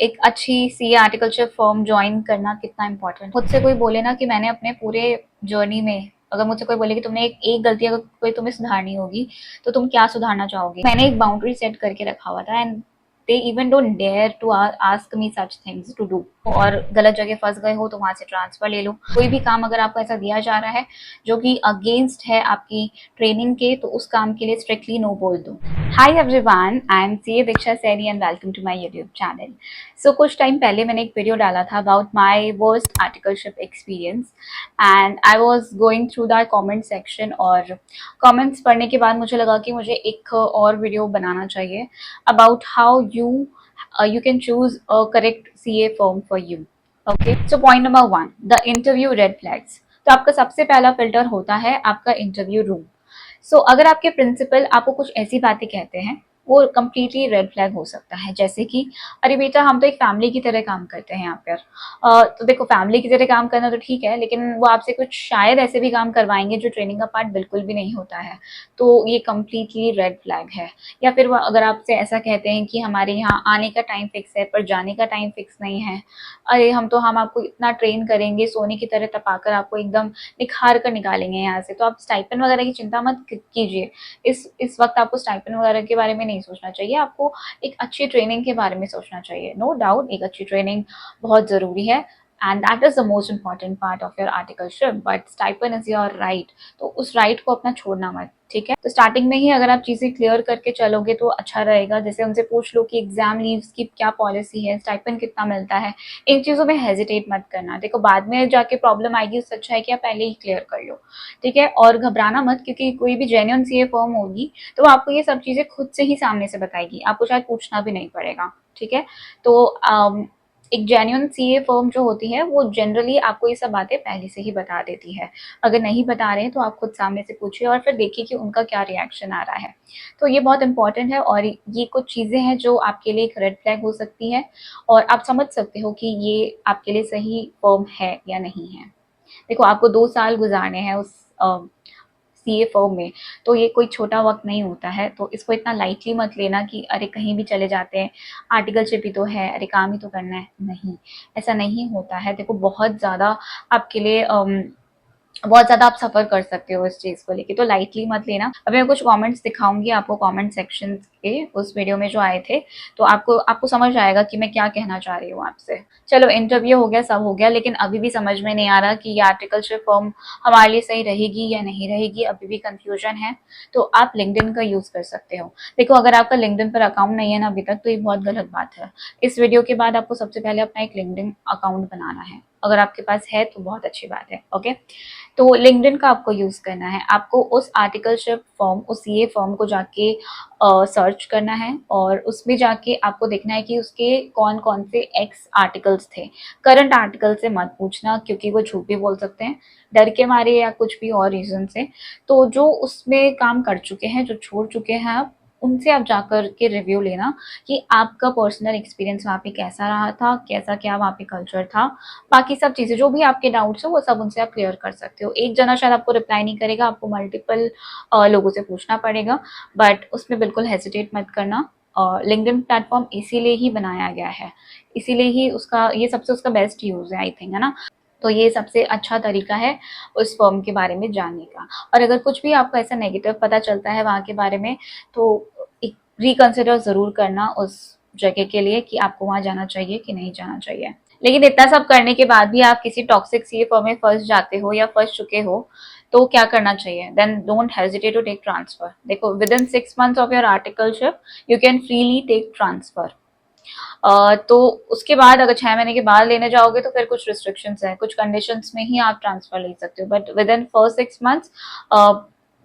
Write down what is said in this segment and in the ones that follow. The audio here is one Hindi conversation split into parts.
एक अच्छी सीए आर्टिकलशिप फर्म ज्वाइन करना कितना इम्पोर्टेंट। मुझसे कोई बोले ना कि मैंने अपने पूरे जर्नी में, अगर मुझसे कोई बोले कि तुमने एक गलती अगर कोई तुम्हें सुधारनी होगी तो तुम क्या सुधारना चाहोगी, मैंने एक बाउंड्री सेट करके रखा हुआ था and they even don't dare to ask me such things to do. और गलत जगह फंस गए हो तो वहां से ट्रांसफर ले लो। कोई भी काम अगर आपको ऐसा दिया जा रहा है जो कि अगेंस्ट है आपकी ट्रेनिंग के, तो उस काम के लिए स्ट्रिक्टली नो बोल दो। Hi everyone, I am CA Diksha Saini and welcome to my YouTube channel. So कुछ टाइम पहले मैंने एक वीडियो डाला था about my worst articleship experience and I was going through that comment section, और कमेंट्स पढ़ने के बाद मुझे लगा कि मुझे एक और वीडियो बनाना चाहिए about how you can choose a correct CA firm for you. Okay, so point number 1, the interview red flags. तो आपका सबसे पहला फिल्टर होता है आपका इंटरव्यू रूम। अगर आपके प्रिंसिपल आपको कुछ ऐसी बातें कहते हैं, वो कंप्लीटली रेड फ्लैग हो सकता है। जैसे कि अरे बेटा, हम तो एक फैमिली की तरह काम करते हैं यहाँ पर। तो देखो, फैमिली की तरह काम करना तो ठीक है, लेकिन वो आपसे कुछ शायद ऐसे भी काम करवाएंगे जो ट्रेनिंग का पार्ट बिल्कुल भी नहीं होता है, तो ये कंप्लीटली रेड फ्लैग है। या फिर वो अगर आपसे ऐसा कहते हैं कि हमारे यहाँ आने का टाइम फिक्स है पर जाने का टाइम फिक्स नहीं है, अरे हम आपको इतना ट्रेन करेंगे, सोने की तरह तपाकर आपको एकदम निखार कर निकालेंगे यहाँ से, तो आप स्टाइपेंड वगैरह की चिंता मत कीजिए। इस वक्त आपको स्टाइपेंड वगैरह के बारे में नहीं सोचना चाहिए, आपको एक अच्छी ट्रेनिंग के बारे में सोचना चाहिए। नो डाउट, एक अच्छी ट्रेनिंग बहुत ज़रूरी है and that is the most important part of your articleship, but stipend is your right, तो उस राइट को अपना छोड़ना मत। ठीक है, तो स्टार्टिंग में ही अगर आप चीज़ें क्लियर करके चलोगे तो अच्छा रहेगा। जैसे उनसे पूछ लो कि एग्जाम लीव्स की क्या पॉलिसी है, स्टाइपेंड कितना मिलता है। इन चीज़ों में हेजिटेट मत करना। देखो, बाद में जाके प्रॉब्लम आएगी, उससे अच्छा है कि आप पहले ही क्लियर कर लो। ठीक है, और घबराना मत, क्योंकि कोई भी जेन्युइन सीए फर्म होगी तो आपको ये सब चीज़ें खुद से ही सामने से बताएगी, आपको शायद पूछना भी नहीं पड़ेगा। ठीक है, तो एक जेन्युइन सीए फर्म जो होती है वो जनरली आपको ये सब बातें पहले से ही बता देती है। अगर नहीं बता रहे हैं तो आप खुद सामने से पूछिए और फिर देखिए कि उनका क्या रिएक्शन आ रहा है। तो ये बहुत इंपॉर्टेंट है, और ये कुछ चीज़ें हैं जो आपके लिए एक रेड फ्लैग हो सकती है, और आप समझ सकते हो कि ये आपके लिए सही फर्म है या नहीं है। देखो, आपको 2 साल गुजारने हैं उस सीए फर्म में, तो ये कोई छोटा वक्त नहीं होता है। तो इसको इतना लाइटली मत लेना कि अरे कहीं भी चले जाते हैं, आर्टिकलशिप ही तो है, अरे काम ही तो करना है। नहीं, ऐसा नहीं होता है। देखो, बहुत ज़्यादा आपके लिए बहुत ज़्यादा आप सफ़र कर सकते हो इस चीज़ को लेके, तो लाइटली मत लेना। अभी मैं कुछ कमेंट्स दिखाऊंगी आपको, कमेंट सेक्शन के उस वीडियो में जो आए थे, तो आपको आपको समझ आएगा कि मैं क्या कहना चाह रही हूँ आपसे। चलो, इंटरव्यू हो गया, सब हो गया, लेकिन अभी भी समझ में नहीं आ रहा कि ये आर्टिकलशिप फॉर्म हमारे लिए सही रहेगी या नहीं रहेगी, अभी भी कंफ्यूजन है। तो आप लिंक्डइन का यूज़ कर सकते हो। देखो, अगर आपका लिंक्डइन पर अकाउंट नहीं है ना अभी तक, तो ये बहुत गलत बात है। इस वीडियो के बाद आपको सबसे पहले अपना एक लिंक्डइन अकाउंट बनाना है। अगर आपके पास है तो बहुत अच्छी बात है। ओके, तो लिंक्डइन का आपको यूज़ करना है। आपको उस आर्टिकलशिप फॉर्म, उस सीए फॉर्म को जाके सर्च करना है, और उसमें जाके आपको देखना है कि उसके कौन कौन से एक्स आर्टिकल्स थे। करंट आर्टिकल से मत पूछना, क्योंकि वो झूठ भी बोल सकते हैं डर के मारे या कुछ भी और रीज़न से। तो जो उसमें काम कर चुके हैं, जो छोड़ चुके हैं, आप उनसे आप जाकर के रिव्यू लेना कि आपका पर्सनल एक्सपीरियंस वहाँ पे कैसा रहा था, कैसा क्या वहाँ पे कल्चर था। बाकी सब चीज़ें जो भी आपके डाउट्स हो वो सब उनसे आप क्लियर कर सकते हो। एक जना शायद आपको रिप्लाई नहीं करेगा, आपको मल्टीपल लोगों से पूछना पड़ेगा, बट उसमें बिल्कुल हेजिटेट मत करना। लिंक्डइन प्लेटफॉर्म इसीलिए ही बनाया गया है, इसीलिए ही उसका ये सबसे उसका बेस्ट यूज़ है, आई थिंक, है ना। तो ये सबसे अच्छा तरीका है उस फर्म के बारे में जानने का। और अगर कुछ भी आपको ऐसा नेगेटिव पता चलता है वहाँ के बारे में, तो एक रिकंसिडर ज़रूर करना उस जगह के लिए कि आपको वहाँ जाना चाहिए कि नहीं जाना चाहिए। लेकिन इतना सब करने के बाद भी आप किसी टॉक्सिक सीए फर्म में फंस जाते हो या फंस चुके हो, तो क्या करना चाहिए? Then don't hesitate to take transfer. देखो, within 6 months of your articleship you can freely take transfer. तो उसके बाद अगर 6 महीने के बाद लेने जाओगे तो फिर कुछ रिस्ट्रिक्शंस हैं, कुछ कंडीशंस में ही आप ट्रांसफर ले सकते हो, but within first 6 months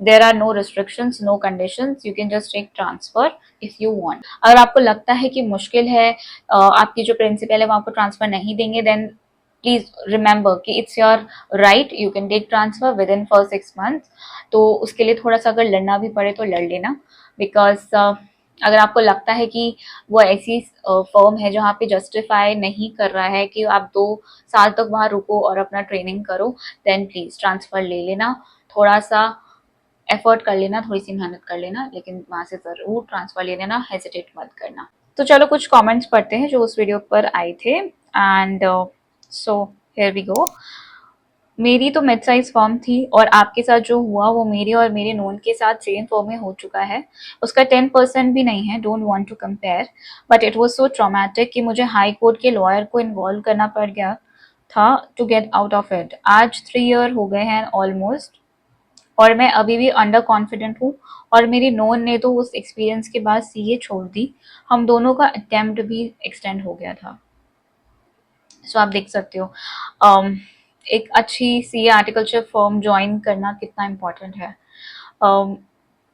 there are no restrictions, no conditions, you can just take transfer if you want. अगर आपको लगता है कि मुश्किल है, आपकी जो प्रिंसिपल है वो आपको ट्रांसफर नहीं देंगे, देन प्लीज रिमेंबर कि it's your right, you can take transfer within first 6 months। तो उसके लिए थोड़ा सा अगर लड़ना भी पड़े तो लड़ लेना, बिकॉज अगर आपको लगता है कि वो ऐसी फर्म है जहाँ पे जस्टिफाई नहीं कर रहा है कि आप 2 साल तक वहाँ रुको और अपना ट्रेनिंग करो, देन प्लीज ट्रांसफर ले लेना। थोड़ा सा एफर्ट कर लेना, थोड़ी सी मेहनत कर लेना, लेकिन वहाँ से ज़रूर ट्रांसफर ले लेना, हेजिटेट मत करना। तो चलो कुछ कमेंट्स पढ़ते हैं जो उस वीडियो पर आए थे and so here we go. मेरी तो मिड साइज फर्म थी और आपके साथ जो हुआ वो मेरे और मेरे नोन के साथ सेम फर्म में हो चुका है। उसका 10% भी नहीं है, don't want to compare, but it was so traumatic कि मुझे हाई कोर्ट के लॉयर को इन्वॉल्व करना पड़ गया था to get out of it. आज 3 ईयर हो गए हैं ऑलमोस्ट और मैं अभी भी अंडर कॉन्फिडेंट हूँ। और मेरी नोन ने तो उस एक्सपीरियंस के बाद सीए छोड़ दी। हम दोनों का अटेम्प्ट भी एक्सटेंड हो गया था। सो आप देख सकते हो एक अच्छी सीए आर्टिकलचर फर्म ज्वाइन करना कितना इम्पोर्टेंट है। um,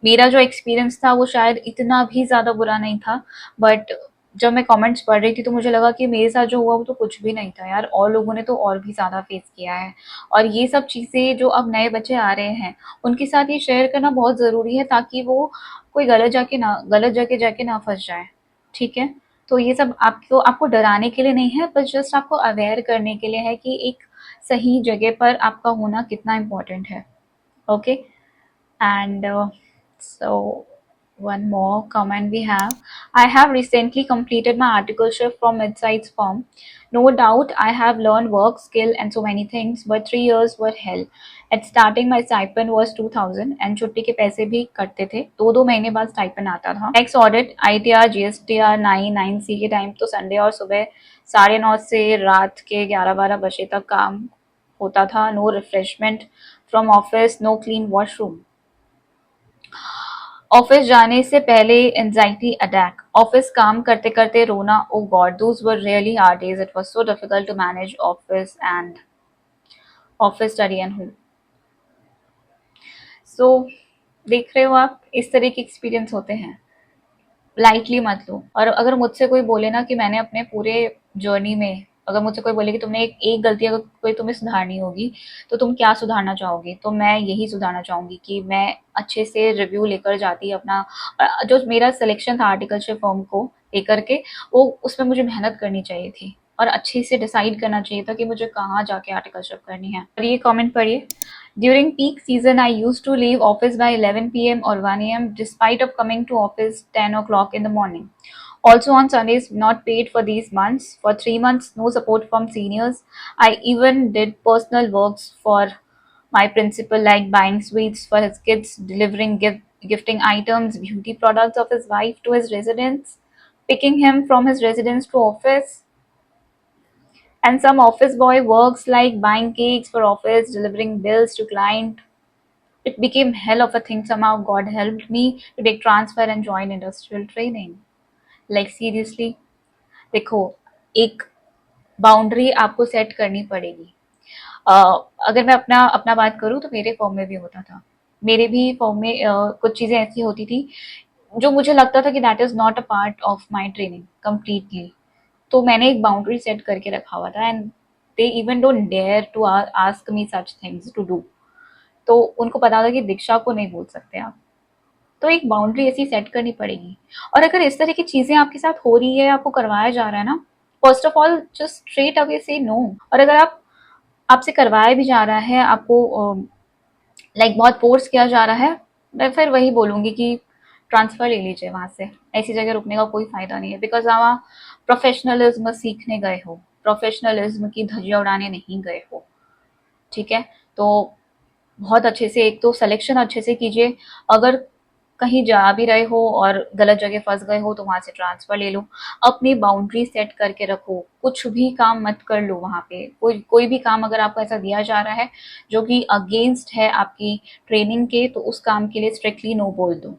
मेरा जो एक्सपीरियंस था वो शायद इतना भी ज़्यादा बुरा नहीं था, बट जब मैं कमेंट्स पढ़ रही थी तो मुझे लगा कि मेरे साथ जो हुआ वो तो कुछ भी नहीं था यार, और लोगों ने तो और भी ज़्यादा फेस किया है। और ये सब चीज़ें जो अब नए बच्चे आ रहे हैं उनके साथ ये शेयर करना बहुत ज़रूरी है ताकि वो कोई गलत जगह जाके ना फंस जाए। ठीक है, तो ये सब आपको आपको डराने के लिए नहीं है, बस जस्ट आपको अवेयर करने के लिए है कि एक सही जगह पर आपका होना कितना इम्पोर्टेंट है। Okay, and so one more comment we have. I have recently completed my articleship from mid-sized firm. No doubt I have learned work skill and so many things, but 3 years were hell. At starting my stipend was 2000 and छुट्टी के पैसे भी कटते थे, 2 2 महीने बाद स्टाइपेंड आता था। Next audit ITR GSTR 9 9C के टाइम तो संडे और सुबह 9:30 से रात के 11 12 बजे तक काम होता था। No refreshment from office, no clean washroom. Office जाने से पहले एंजाइटी अटैक, ऑफिस काम करते करते रोना, oh God those were really hard days, it was so difficult to manage office study and home. So देख रहे हो आप, इस तरह के एक्सपीरियंस होते हैं, लाइटली मत लो। और अगर मुझसे कोई बोले ना कि मैंने अपने पूरे जर्नी में, अगर मुझसे कोई बोले कि तुमने एक गलती अगर कोई तुम्हें सुधारनी होगी तो तुम क्या सुधारना चाहोगी, तो मैं यही सुधारना चाहूंगी कि मैं अच्छे से रिव्यू लेकर जाती अपना। जो मेरा सिलेक्शन था आर्टिकलशिप फॉर्म को लेकर के, वो उसमें मुझे मेहनत करनी चाहिए थी और अच्छे से डिसाइड करना चाहिए था कि मुझे कहाँ जाके आर्टिकलशिप करनी है। और ये कमेंट पढ़िए। During peak season, I used to leave office by 11 p.m. or 1 a.m. despite of coming to office 10 o'clock in the morning. Also on Sundays, not paid for these months. For 3 months, no support from seniors. I even did personal works for my principal, like buying sweets for his kids, delivering gifting items, beauty products of his wife to his residence, picking him from his residence to office. And some office boy works like buying cakes for office, delivering bills to client. It became hell of a thing. Somehow God helped me to take transfer and join industrial training. Like seriously, देखो, एक बाउंड्री आपको सेट करनी पड़ेगी। अगर मैं अपना अपना बात करूँ तो मेरे फॉर्म में भी होता था। मेरे भी फॉर्म में कुछ चीज़ें ऐसी होती थी जो मुझे लगता था कि that is not a part of my training completely. तो मैंने एक बाउंड्री सेट करके रखा हुआ था and they even don't dare to ask me such things to do. तो उनको पता था कि दीक्षा को नहीं बोल सकते आप। तो एक बाउंड्री ऐसी सेट करनी पड़ेगी। और अगर इस तरह की चीज़ें आपके साथ हो रही है, आपको करवाया जा रहा है ना, first of all just straight away से नो। और अगर आपसे करवाया भी जा रहा है, आपको लाइक बहुत फोर्स किया जा रहा है, मैं फिर वही बोलूँगी कि ट्रांसफ़र ले लीजिए वहाँ से। ऐसी जगह रुकने का कोई फ़ायदा नहीं है, बिकॉज़ आप प्रोफेशनलिज्म सीखने गए हो, प्रोफेशनलिज्म की धज्जियाँ उड़ाने नहीं गए हो। ठीक है, तो बहुत अच्छे से एक तो सिलेक्शन अच्छे से कीजिए। अगर कहीं जा भी रहे हो और गलत जगह फंस गए हो तो वहां से ट्रांसफर ले लो। अपनी बाउंड्री सेट करके रखो, कुछ भी काम मत कर लो वहां पे। कोई भी काम अगर आपको ऐसा दिया जा रहा है जो कि अगेंस्ट है आपकी ट्रेनिंग के, तो उस काम के लिए स्ट्रिक्टली नो बोल दो।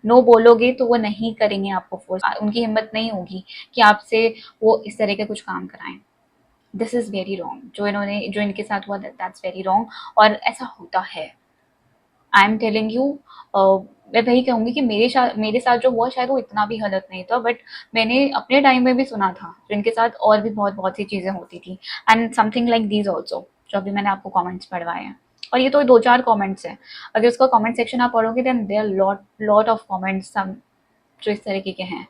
नो बोलोगे तो वो नहीं करेंगे आपको फोर्स, उनकी हिम्मत नहीं होगी कि आपसे वो इस तरह के कुछ काम कराएं। दिस इज वेरी रॉन्ग, जो इनके साथ हुआ, दैट्स वेरी रॉन्ग। और ऐसा होता है, आई एम टेलिंग यू। मैं वही कहूँगी कि मेरे साथ जो हुआ शायद वो इतना भी गलत नहीं था, बट मैंने अपने टाइम में भी सुना था जिनके साथ और भी बहुत बहुत सी चीज़ें होती थी। And something like these also, जो अभी मैंने आपको कमेंट्स पढ़वाए हैं। और ये तो 2 4 कमेंट्स हैं, अगर उसका कमेंट सेक्शन आप पढ़ोगे then there lot lot of comments some जो इस तरीके के हैं।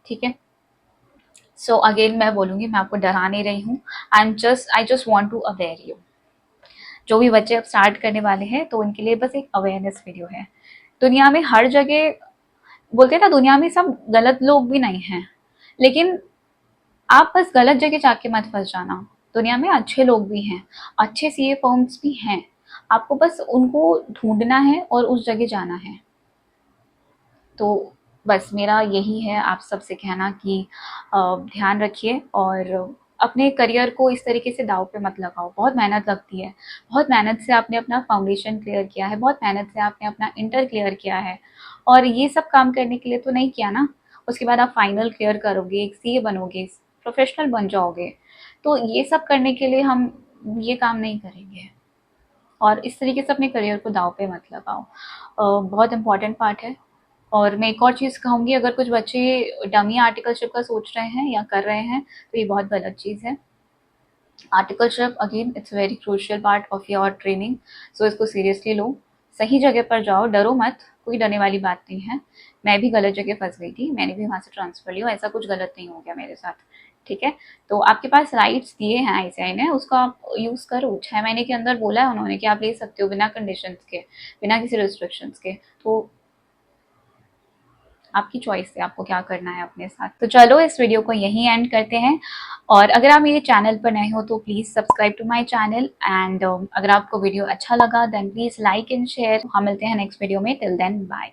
ठीक है, सो अगेन मैं बोलूँगी, मैं आपको डरा नहीं रही हूँ। I just want to aware you. जो भी बच्चे अब स्टार्ट करने वाले हैं तो उनके लिए बस एक अवेयरनेस वीडियो है। दुनिया में हर जगह, बोलते हैं ना, दुनिया में सब गलत लोग भी नहीं हैं। लेकिन आप बस गलत जगह जाके मत फंस जाना। दुनिया में अच्छे लोग भी हैं, अच्छे सीए फर्म्स भी हैं, आपको बस उनको ढूंढना है और उस जगह जाना है। तो बस मेरा यही है आप सबसे कहना कि ध्यान रखिए और अपने करियर को इस तरीके से दाव पे मत लगाओ। बहुत मेहनत लगती है, बहुत मेहनत से आपने अपना फाउंडेशन क्लियर किया है, बहुत मेहनत से आपने अपना इंटर क्लियर किया है, और ये सब काम करने के लिए तो नहीं किया ना। उसके बाद आप फाइनल क्लियर करोगे, एक सीए बनोगे, प्रोफेशनल बन जाओगे, तो ये सब करने के लिए हम ये काम नहीं करेंगे। और इस तरीके से अपने करियर को दाव पे मत लगाओ। बहुत इंपॉर्टेंट पार्ट है। और मैं एक और चीज़ कहूँगी, अगर कुछ बच्चे डमी आर्टिकलशिप का सोच रहे हैं या कर रहे हैं तो ये बहुत गलत चीज़ है। Articleship again it's very crucial part of your training, so इसको सीरियसली लो, सही जगह पर जाओ, डरो मत, कोई डरने वाली बात नहीं है। मैं भी गलत जगह फंस गई थी, मैंने भी वहाँ से ट्रांसफर लिया, ऐसा कुछ गलत नहीं हो गया मेरे साथ। ठीक है, तो आपके पास राइट्स दिए हैं आईसीआई ने, उसका आप यूज़ करो। 6 महीने के अंदर बोला है उन्होंने कि आप ले सकते हो बिना कंडीशंस के, बिना किसी रिस्ट्रिक्शंस के। तो आपकी चॉइस है आपको क्या करना है अपने साथ। तो चलो इस वीडियो को यहीं एंड करते हैं, और अगर आप मेरे चैनल पर नए हो तो please subscribe to my channel, and अगर आपको वीडियो अच्छा लगा then please like and share. हम मिलते हैं नेक्स्ट वीडियो में, टिल देन बाय।